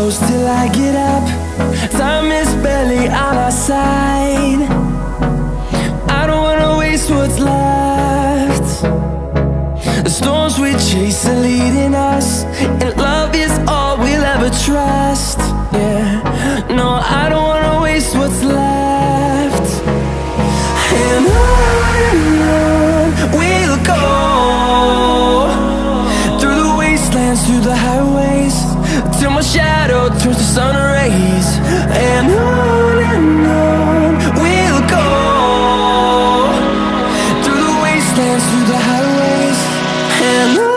close till I get up. Time is barely on our side. I don't wanna waste what's left. The storms we chase are leading us, and love is all we'll ever trust. Yeah, no, I don't wanna waste what's left. And on we'll go, through the wastelands, through the highways, till my shadow turns to sun rays. And on we'll go, through the wastelands, through the highways, and on.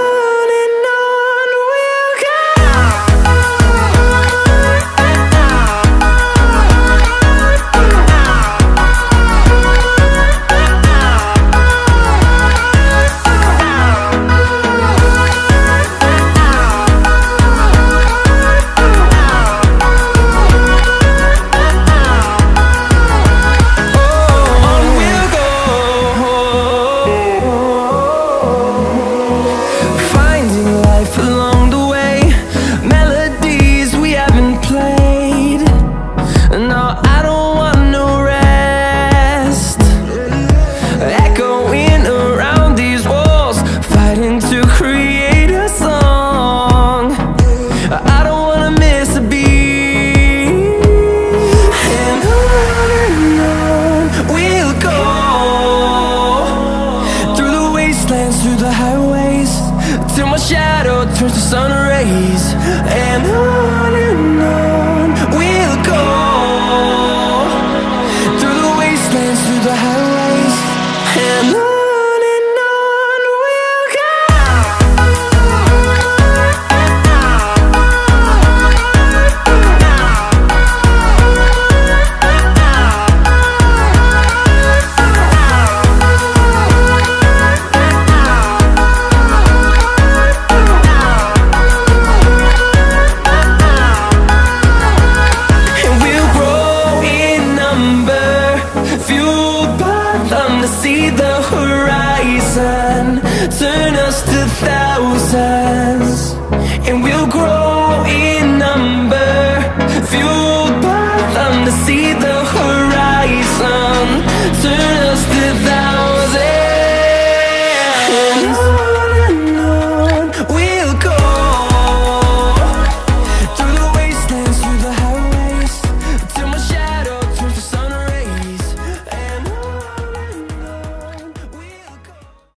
Through the highways, till my shadow turns to sun rays. And on we'll go, through the wastelands, through the highways, and on we'll go. See the horizon turn us to thousands, and we'll grow in number, fueled by them to see the horizon.